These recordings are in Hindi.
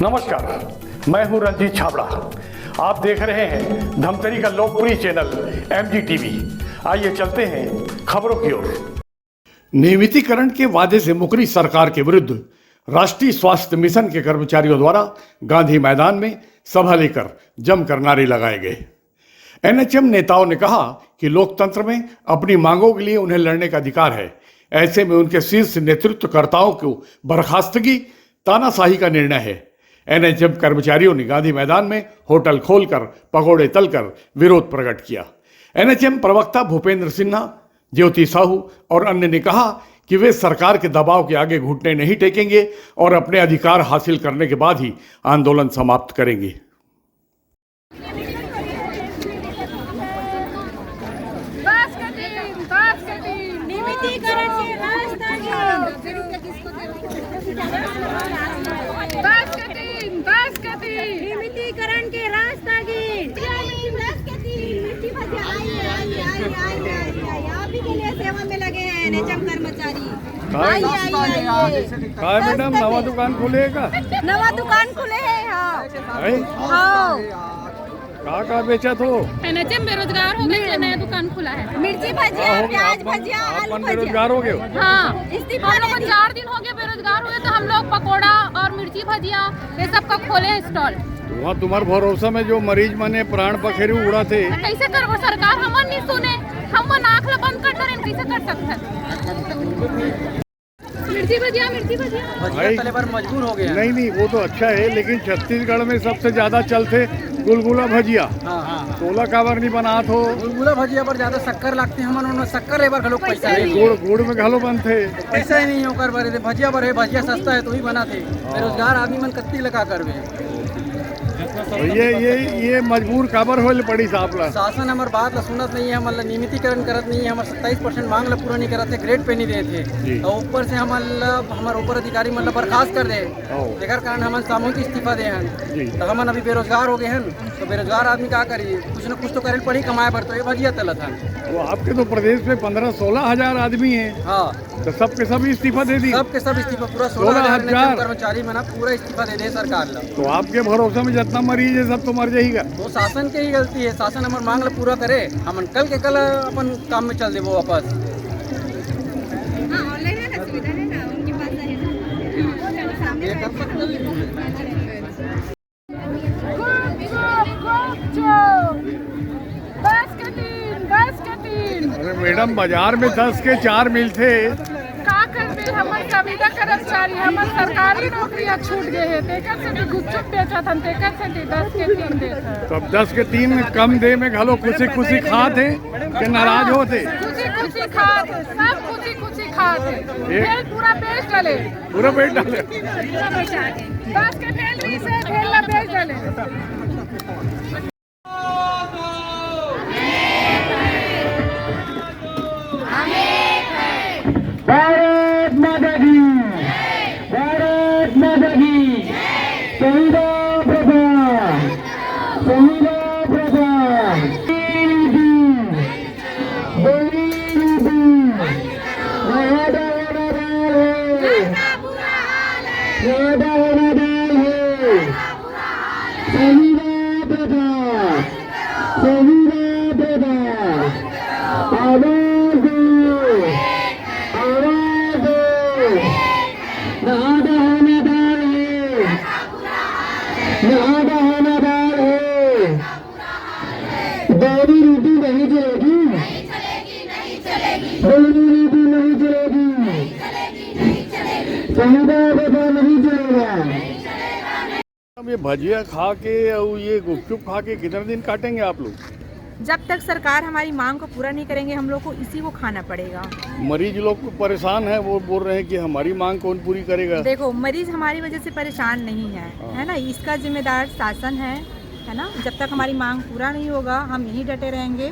नमस्कार, मैं हूं रंजीत छाबड़ा। आप देख रहे हैं धमतरी का लोकप्रिय चैनल MGTV। आइए चलते हैं खबरों की ओर। नियमितीकरण के वादे से मुकरी सरकार के विरुद्ध राष्ट्रीय स्वास्थ्य मिशन के कर्मचारियों द्वारा गांधी मैदान में सभा लेकर जमकर नारे लगाए गए। NHM नेताओं ने कहा कि लोकतंत्र में अपनी मांगों के लिए उन्हें लड़ने का अधिकार है। ऐसे में उनके शीर्ष नेतृत्वकर्ताओं को बर्खास्तगी तानाशाही का निर्णय है। NHM कर्मचारियों ने गांधी मैदान में होटल खोलकर पकौड़े तलकर विरोध प्रकट किया। NHM प्रवक्ता भूपेंद्र सिन्हा, ज्योति साहू और अन्य ने कहा कि वे सरकार के दबाव के आगे घुटने नहीं टेकेंगे और अपने अधिकार हासिल करने के बाद ही आंदोलन समाप्त करेंगे। नियमितीकरण के रास्तागीर आप ही के लिए सेवा में लगे हैं NHM कर्मचारी। मैडम नवा दुकान खुलेगा? नवा दुकान खुले है। हाँ का बेचा तो NHM बेरोजगार हो गए, नया दुकान खुला है। मिर्ची भजिया, प्याज भजिया, आलू भजिया। बेरोजगार हो गए? हाँ, इस्तीफा लोग 4 दिन हो गए बेरोजगार हुए, तो हम लोग पकोड़ा और मिर्ची भजिया ये सब का खोले स्टॉल। वहाँ तुम्हारे भरोसा में जो मरीज मने प्राण पखेरु उड़ा थे, कैसे कर सरकार हमन नहीं सुने, हम आँख ला बंद कर दे, कैसे कर सकते? मिर्ची भजिया तले पर मजबूर हो गया। नहीं वो तो अच्छा है, लेकिन छत्तीसगढ़ में सबसे ज्यादा चलते गुलगुला भजिया। हाँ। तोला काबर नहीं बना थो? गुलगुला भजिया पर ज्यादा शक्कर लगती है, हमन शक्कर लेबर घलो पैसा नहीं। गुड़ में घलो बनते पैसा ही नहीं होकर बरे भजिया पर है, भजिया सस्ता है तो ही बनाते। बेरोजगार आदमी मन कत्ती लगा करवे। तो ये मजबूर काबर होल पड़ी साहब ला? शासन हमार बात ला सुनत नहीं है, मतलब नियमितीकरण करत नहीं है। हमारे 27% मांग ला पूरा नहीं करते, ग्रेड पे नहीं देते और ऊपर से हमारे ऊपर अधिकारी मतलब बर्खास्त कर दे। जेकर कारण हम सामूहिक इस्तीफा दे हैं, तो हम अभी बेरोजगार हो गए हैं। तो बेरोजगार आदमी क्या करिए, कुछ न कुछ तो करे पड़ी कमाए पर, तो ये भजिया तलत है। वो आपके तो प्रदेश में 15-16 हजार आदमी है। हाँ, तो सबके सब इस्तीफा दे दी? सबके सब इस्तीफा, पूरा 16,000 कर्मचारी मना पूरा इस्तीफा दे सरकार ला। तो आपके भरोसा में जितना मरीज है सब तो मर जाएगा। वो शासन के ही गलती है, शासन हमारे मांग ला पूरा करे, हम कल के कल अपन काम में चल दे वो वापस। ऑनलाइन है ना, सुविधा है ना, उनके पास है अरे मैडम, बाजार में 10 के 4 मिलते का करते हमारे संविदा कर्मचारी, हमारे सरकारी नौकरियां छूट गए हैं, तेकर से भी गुपचुप बेचा था, तेकर से 10 के 3 देता। तब 10 के 3 कम दे में घलो खुशी खाते कि नाराज होते? खुशी खाते, सब खुशी खाते। भेल पूरा बेच डाले, पूरा पेट डाले। 10 के भेल से भेल ला बेच डाले। भारत माता की, भारत माता की। शहीदा प्रभा, शहीदा प्रभा। डेली ड्यूटी नहीं चलेगी, नहीं चलेगी। डेली ड्यूटी नहीं चलेगी, शहीदा प्रभा नहीं चलेगा। ये भजिया खा के और ये गुपचुप खा के कितने दिन काटेंगे आप लोग? जब तक सरकार हमारी मांग को पूरा नहीं करेंगे, हम लोग को इसी को खाना पड़ेगा। मरीज लोग परेशान है, वो बोल रहे हैं कि हमारी मांग कौन पूरी करेगा? देखो, मरीज हमारी वजह से परेशान नहीं है ना, इसका जिम्मेदार शासन है ना। जब तक हमारी मांग पूरा नहीं होगा, हम यहीं डटे रहेंगे,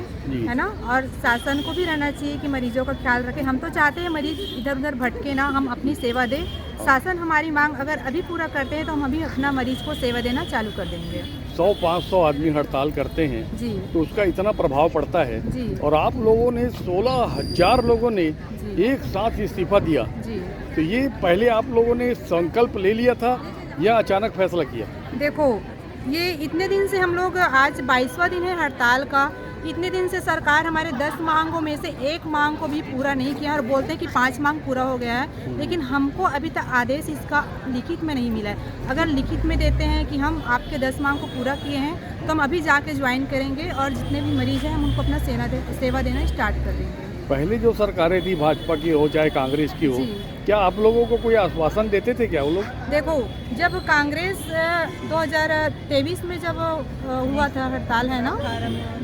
है ना। और शासन को भी रहना चाहिए कि मरीजों का ख्याल रखें। हम तो चाहते हैं मरीज इधर उधर भटके ना, हम अपनी सेवा दें। शासन हमारी मांग अगर अभी पूरा करते हैं तो हम अभी अपना मरीज को सेवा देना चालू कर देंगे। 100-500 आदमी हड़ताल करते हैं जी, तो उसका इतना प्रभाव पड़ता है जी। और आप लोगों ने 16,000 लोगों ने एक साथ इस्तीफा दिया, जी। तो ये पहले आप लोगों ने संकल्प ले लिया था या अचानक फैसला किया? देखो, ये इतने दिन से हम लोग, आज 22वां दिन है हड़ताल का। इतने दिन से सरकार हमारे 10 मांगों में से एक मांग को भी पूरा नहीं किया और बोलते हैं कि 5 मांग पूरा हो गया है, लेकिन हमको अभी तक आदेश इसका लिखित में नहीं मिला है। अगर लिखित में देते हैं कि हम आपके 10 मांग को पूरा किए हैं तो हम अभी जाके ज्वाइन करेंगे और जितने भी मरीज हैं हम उनको अपना सेवा देना स्टार्ट कर देंगे। पहले जो सरकारें थी, भाजपा की हो चाहे कांग्रेस की हो, क्या आप लोगों को कोई आश्वासन देते थे क्या वो लोग? देखो, जब कांग्रेस 2023 में जब हुआ था हड़ताल, है ना,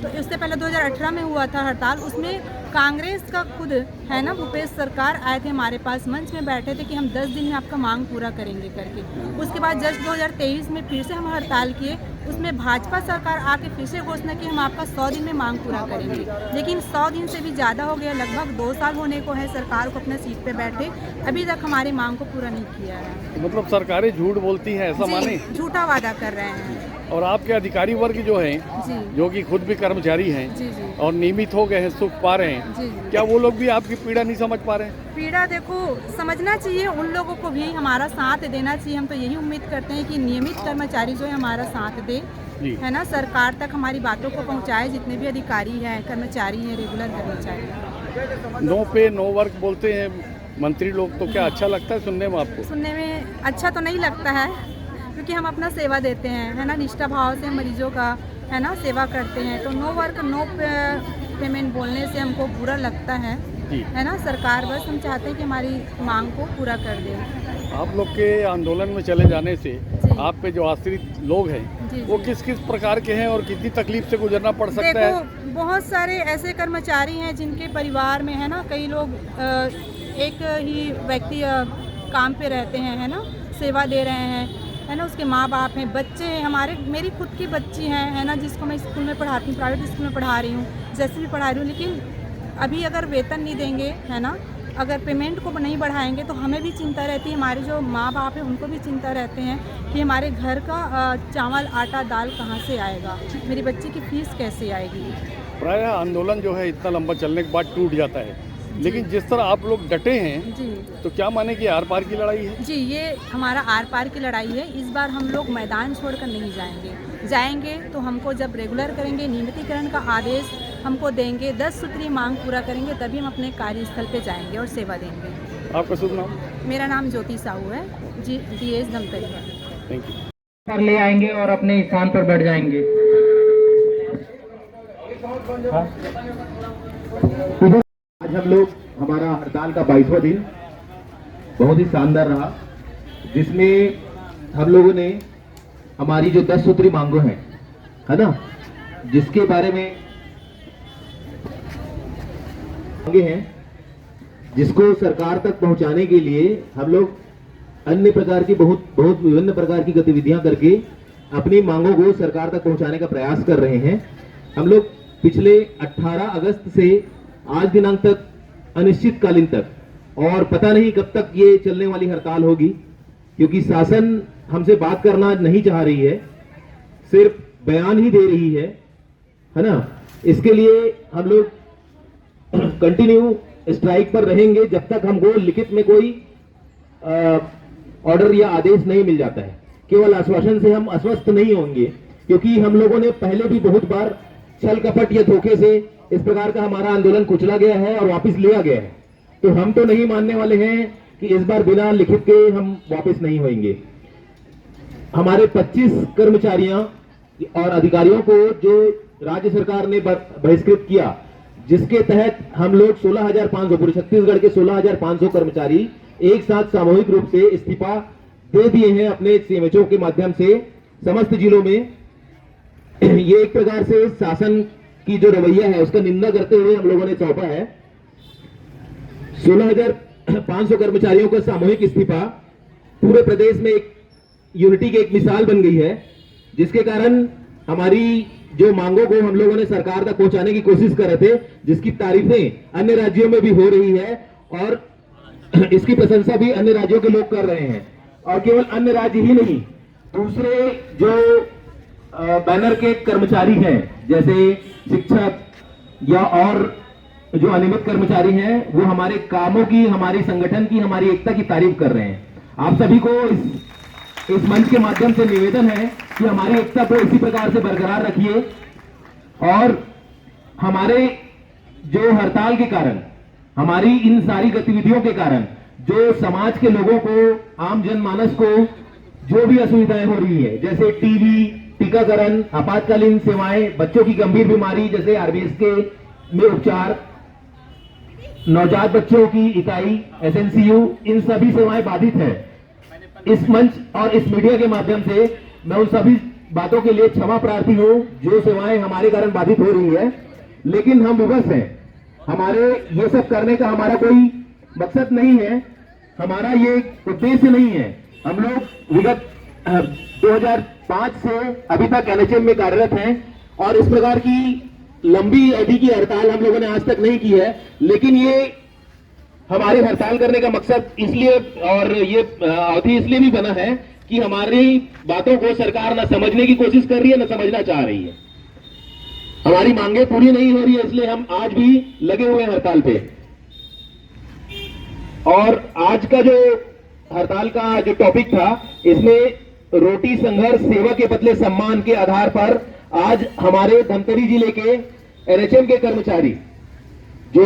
तो उससे पहले 2018 में हुआ था हड़ताल। उसमें कांग्रेस का खुद, है ना, भूपेश सरकार आए थे हमारे पास, मंच में बैठे थे कि हम 10 दिन में आपका मांग पूरा करेंगे करके। उसके बाद जस्ट 2023 में फिर से हम हड़ताल किए। उसमें भाजपा सरकार आके फिर से घोषणा की हम आपका 100 दिन में मांग पूरा करेंगे, लेकिन 100 दिन से भी ज़्यादा हो गया, लगभग 2 साल होने को है सरकार को अपने सीट पे बैठे, अभी तक हमारी मांग को पूरा नहीं किया है। मतलब सरकारें झूठ बोलती हैं, ऐसा माने? झूठा वादा कर रहे हैं। और आपके अधिकारी वर्ग जो हैं, जो कि खुद भी कर्मचारी हैं और नियमित हो गए हैं, सुख पा रहे हैं, क्या वो लोग भी आपकी पीड़ा नहीं समझ पा रहे हैं? पीड़ा देखो, समझना चाहिए, उन लोगों को भी हमारा साथ देना चाहिए। हम तो यही उम्मीद करते हैं कि नियमित कर्मचारी जो है हमारा साथ दे, है ना, सरकार तक हमारी बातों को पहुंचाए। जितने भी अधिकारी हैं, कर्मचारी हैं, रेगुलर कर्मचारी। नो पे नो वर्क बोलते हैं मंत्री लोग, तो क्या अच्छा लगता है सुनने में आपको? सुनने में अच्छा तो नहीं लगता है, क्योंकि हम अपना सेवा देते हैं, है ना, निष्ठा भाव से मरीजों का, है ना, सेवा करते हैं। तो नो वर्क नो पेमेंट बोलने से हमको बुरा लगता है ना। सरकार बस हम चाहते हैं कि हमारी मांग को पूरा कर दे। आप लोग के आंदोलन में चले जाने से आप पे जो आश्रित लोग हैं वो किस किस प्रकार के हैं और कितनी तकलीफ से गुजरना पड़ सकता है? देखो, बहुत सारे ऐसे कर्मचारी हैं जिनके परिवार में, है ना, कई लोग एक ही व्यक्ति काम पे रहते हैं, है ना, सेवा दे रहे हैं, है ना, उसके माँ बाप हैं, बच्चे हैं हमारे, मेरी खुद की बच्ची हैं, है ना, जिसको मैं स्कूल में पढ़ाती हूँ, प्राइवेट स्कूल में पढ़ा रही हूँ, जैसे भी पढ़ा रही हूँ। लेकिन अभी अगर वेतन नहीं देंगे, है ना, अगर पेमेंट को नहीं बढ़ाएंगे तो हमें भी चिंता रहती है, हमारे जो माँ बाप हैं उनको भी चिंता रहते हैं कि हमारे घर का चावल आटा दाल कहाँ से आएगा, मेरी बच्ची की फीस कैसे आएगी। प्राय आंदोलन जो है इतना लंबा चलने के बाद टूट जाता है, लेकिन जिस तरह आप लोग डटे हैं जी, तो क्या माने कि आर पार की लड़ाई है? जी, ये हमारा आर पार की लड़ाई है। इस बार हम लोग मैदान छोड़कर नहीं जाएंगे तो हमको जब रेगुलर करेंगे, नियमितीकरण का आदेश हमको देंगे, 10 सूत्रीय मांग पूरा करेंगे, तभी हम अपने कार्यस्थल पे जाएंगे और सेवा देंगे। आपका शुभ नाम? मेरा नाम ज्योति साहू है जी, DH धमतरी। Thank you. पर ले आएंगे और अपने स्थान पर बैठ जाएंगे। आज हम लोग, हमारा हड़ताल का 22वां दिन बहुत ही शानदार रहा, जिसमें हम लोगों ने हमारी जो 10 सूत्री मांगों हैं, है ना, जिसके बारे में मांगे हैं, जिसको सरकार तक पहुंचाने के लिए हम लोग अन्य प्रकार की बहुत विभिन्न प्रकार की गतिविधियां करके अपनी मांगों को सरकार तक पहुंचाने का प्रयास कर रहे हैं। हम लोग पिछले 18 अगस्त से आज दिनांक तक, अनिश्चितकालीन तक, और पता नहीं कब तक ये चलने वाली हड़ताल होगी, क्योंकि शासन हमसे बात करना नहीं चाह रही है, सिर्फ बयान ही दे रही है ना। इसके लिए हम लोग कंटिन्यू स्ट्राइक पर रहेंगे जब तक हमको लिखित में कोई ऑर्डर या आदेश नहीं मिल जाता है। केवल आश्वासन से हम आश्वस्त नहीं होंगे, क्योंकि हम लोगों ने पहले भी बहुत बार छल कपट या धोखे से इस प्रकार का हमारा आंदोलन कुचला गया है और वापस लिया गया है। तो हम तो नहीं मानने वाले हैं कि इस बार बिना लिखित के हम वापस नहीं होंगे। हमारे 25 कर्मचारियों और अधिकारियों को जो राज्य सरकार ने बहिष्कृत किया, जिसके तहत हम लोग 16,500 पूरे छत्तीसगढ़ के 16,500 कर्मचारी एक साथ सामूहिक रूप से इस्तीफा दे दिए हैं अपने CMHO के माध्यम से समस्त जिलों में। ये एक प्रकार से शासन की जो रवैया है उसका निंदा करते हुए हम लोगों ने सौंपा है। 16,500 कर्मचारियों का सामूहिक इस्तीफा पूरे प्रदेश में एक यूनिटी की एक मिसाल बन गई है, जिसके कारण हमारी जो मांगों को हम लोगों ने सरकार तक पहुंचाने की कोशिश कर रहे थे, जिसकी तारीफें अन्य राज्यों में भी हो रही है और इसकी प्रशंसा भी अन्य राज्यों के लोग कर रहे हैं। और केवल अन्य राज्य ही नहीं, दूसरे जो बैनर के कर्मचारी हैं, जैसे शिक्षक या और जो अनियमित कर्मचारी हैं, वो हमारे कामों की, हमारी संगठन की, हमारी एकता की तारीफ कर रहे हैं। आप सभी को इस मंच के माध्यम से निवेदन है कि हमारी एकता को इसी प्रकार से बरकरार रखिए और हमारे जो हड़ताल के कारण, हमारी इन सारी गतिविधियों के कारण जो समाज के लोगों को, आम जनमानस को जो भी असुविधाएं हो रही है, जैसे टीवी, टीकाकरण, आपातकालीन सेवाएं, बच्चों की गंभीर बीमारी जैसे आरबीएसके में उपचार, नवजात बच्चों की इकाई, एसएनसीयू, इन सभी सेवाएं बाधित हैं। इस मंच और इस मीडिया के माध्यम से मैं उन सभी बातों के लिए क्षमा प्रार्थी हूं जो सेवाएं हमारे कारण बाधित हो रही है, लेकिन हम विवश हैं। हमारे ये सब करने का हमारा कोई मकसद नहीं है, हमारा ये उद्देश्य नहीं है। हम लोग विगत 2005 से अभी तक एनएचएम में कार्यरत हैं और इस प्रकार की लंबी अवधि की हड़ताल हम लोगों ने आज तक नहीं की है, लेकिन ये हमारे हड़ताल करने का मकसद इसलिए और ये अवधि इसलिए भी बना है कि हमारी बातों को सरकार न समझने की कोशिश कर रही है, न समझना चाह रही है। हमारी मांगे पूरी नहीं हो रही है, इसलिए हम आज भी लगे हुए हैं हड़ताल पे। और आज का जो हड़ताल का जो टॉपिक था, इसमें रोटी संघर्ष सेवा के बदले सम्मान के आधार पर आज हमारे धमतरी जिले के एनएचएम के कर्मचारी जो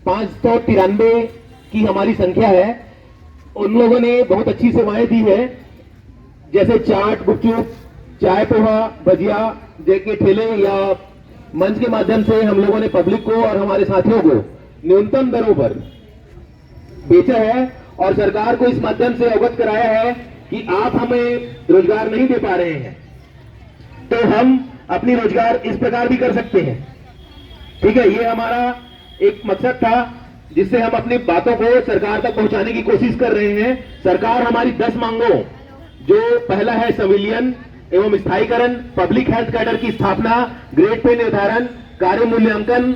593 की हमारी संख्या है, उन लोगों ने बहुत अच्छी सेवाएं दी है, जैसे चाट, गुपचुप, चाय, पोहा, भजिया के ठेले या मंच के माध्यम से हम लोगों ने पब्लिक को और हमारे साथियों को न्यूनतम दरों पर बेचा है और सरकार को इस माध्यम से अवगत कराया है कि आप हमें रोजगार नहीं दे पा रहे हैं तो हम अपनी रोजगार इस प्रकार भी कर सकते हैं। ठीक है, ये हमारा एक मकसद था जिससे हम अपनी बातों को सरकार तक पहुंचाने की कोशिश कर रहे हैं। सरकार हमारी 10 मांगों, जो पहला है संविलियन एवं स्थायीकरण, पब्लिक हेल्थ कैडर की स्थापना, ग्रेड पे निर्धारण, कार्य मूल्यांकन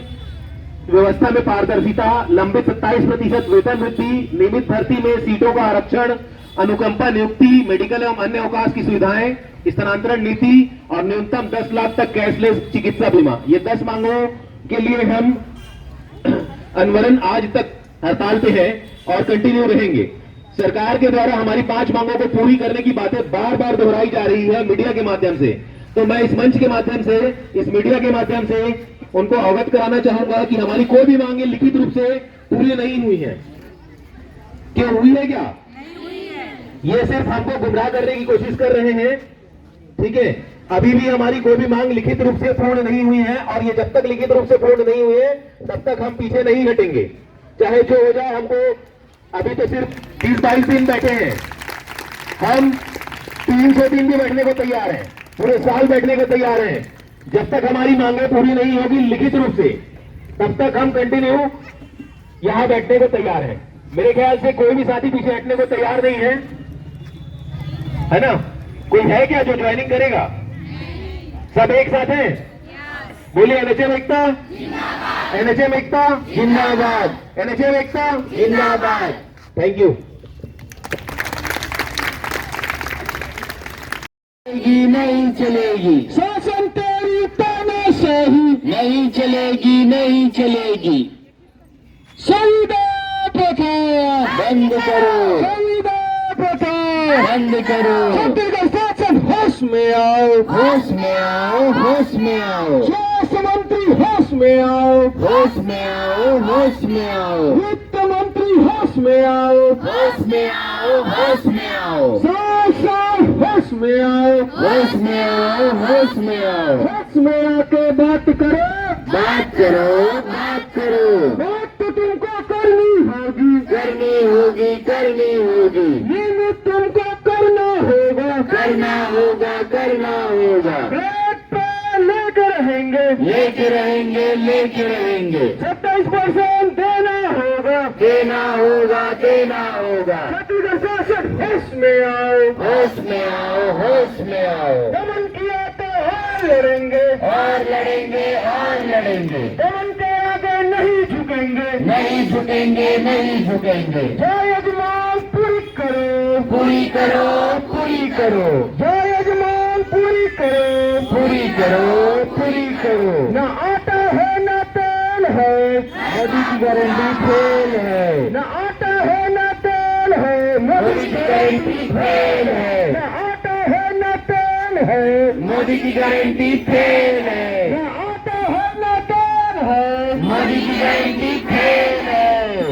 व्यवस्था में पारदर्शिता, लंबित 27% वेतन वृद्धि, नियमित भर्ती में सीटों का आरक्षण, अनुकंपा नियुक्ति, मेडिकल एवं अन्य अवकाश की सुविधाएं, स्थानांतरण नीति और न्यूनतम 10 लाख तक कैशलेस चिकित्सा बीमा, ये 10 मांगों के लिए हम अनवरन आज तक हड़ताल पे है और कंटिन्यू रहेंगे। सरकार के द्वारा हमारी 5 मांगों को पूरी करने की बातें बार बार दोहराई जा रही है मीडिया के माध्यम से, तो मैं इस मंच के माध्यम से, इस मीडिया के माध्यम से उनको अवगत कराना चाहूंगा कि हमारी कोई भी मांगे लिखित रूप से पूरी नहीं हुई है। क्यों हुई है? क्या नहीं हुई है? ये सिर्फ हमको गुमराह करने की कोशिश कर रहे हैं। ठीक है, अभी भी हमारी कोई भी मांग लिखित रूप से पूर्ण नहीं हुई है और ये जब तक लिखित रूप से पूर्ण नहीं हुई है तब तक हम पीछे नहीं हटेंगे, चाहे जो हो जाए। हमको अभी तो सिर्फ 20-22 दिन बैठे हैं, हम 300 दिन भी बैठने को तैयार हैं, पूरे साल बैठने को तैयार हैं। जब तक हमारी मांगे पूरी नहीं होगी लिखित रूप से, तब तक हम कंटिन्यू यहां बैठने को तैयार हैं। मेरे ख्याल से कोई भी साथी पीछे हटने को तैयार नहीं है ना? कोई है क्या जो ज्वाइनिंग करेगा? सब एक साथ हैं? बोलिए एनएचएम एकता, एनएचएम एकता जिंदाबाद, एनएचएम एकता जिंदाबाद। Thank you. नहीं चलेगी शासन तेरी तानाशाही, नहीं चलेगी नहीं चलेगी। संविदा प्रथा बंद करो, संविदा प्रथा बंद करो। छत्तीसगढ़ शासन होश में आओ, होश में आओ, होश में आओ। स्वास्थ्य मंत्री होश में आओ, होश में आओ, होश में आओ। वित्त मंत्री होश में आओ, होश में आओ, होश में आओ। शासन होश में आओ, होश में आओ, होश में आओ। होश में आके बात करो, बात करो, बात करो। बात तो तुमको करनी होगी, करनी होगी, करनी होगी। ये तुमको करना होगा, करना होगा, करना होगा। पेट पे लेके रहेंगे, लेके रहेंगे, लेके रहेंगे। 27% देना होगा, देना होगा, देना होगा। छत्तीसगढ़ शासन होश में आओ, होश में आओ, होश में आओ। दमन किया तो और लड़ेंगे, और लड़ेंगे, और लड़ेंगे। दमन के आगे नहीं झुकेंगे, नहीं झुकेंगे, नहीं झुकेंगे। जायज मांग पूरी करो, पूरी करो, पूरी करो। जायज मांग पूरी करो, पूरी करो, पूरी करो। न आटा है न तेल है, मोदी की गारंटी फेल है। न आटा है न तेल है, मोदी मोदी की गारंटी फेल है, न आटा है न तेल है, मोदी की गारंटी फेल है, न आटा है न तेल है, मोदी की गारंटी फेल है।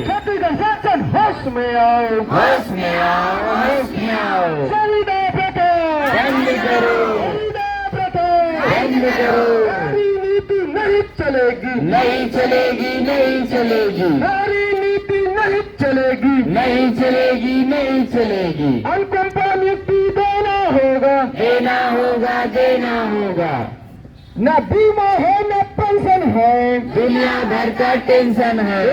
छत्तीसगढ़ शासन होश में आओ, होश में आओ, होश में आओ, संविदा प्रथा बंद करो, संविदा प्रथा बंद करो, नारी नीति नहीं चलेगी, नहीं चलेगी, नहीं चलेगी, नारी नीति नहीं चलेगी, नहीं चलेगी, नहीं चलेगी, अनुकंपा नियुक्ति देना होगा, देना होगा, देना होगा, न बीमा है न पेंशन है, दुनिया भर का टेंशन है,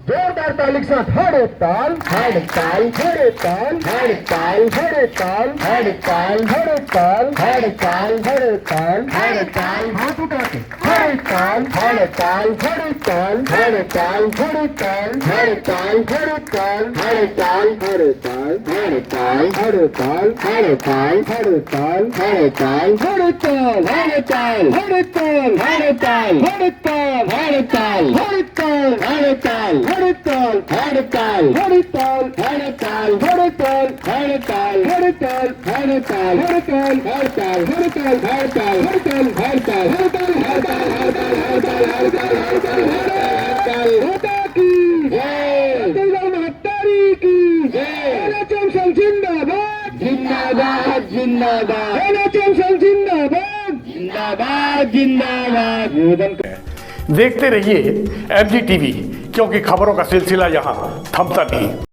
जोरदार ताली के साथ हड़ताल हड़ताल, हड़ताल हड़ताल, हड़ताल हड़ताल, हड़ताल हड़ताल, हड़ताल हड़ताल, हाथ उठा के हड़ताल हड़ताल, हड़ताल हड़ताल, हड़ताल हड़ताल, हड़ताल हड़ताल, हड़ताल हड़ताल, हड़ताल हड़ताल, हड़ताल हड़ताल, हड़ताल हड़ताल, हड़ताल हड़ताल, हड़ताल हड़ताल, हड़ताल हड़ताल, हड़ताल हड़ताल, हड़ताल हड़ताल, हड़ताल हड़ताल, हड़ताल हड़ताल, हड़ताल हड़ताल, हड़ताल हड़ताल, हड़ताल हड़ताल, माता की छत्तीसगढ़ महत्तारी की एनएचएम संघ जिंदाबाद जिंदाबाद, जिंदाबाद, एनएचएम संघ जिंदाबाद जिंदाबाद, जिंदाबाद। देखते रहिए MG TV, क्योंकि खबरों का सिलसिला यहाँ थमता नहीं।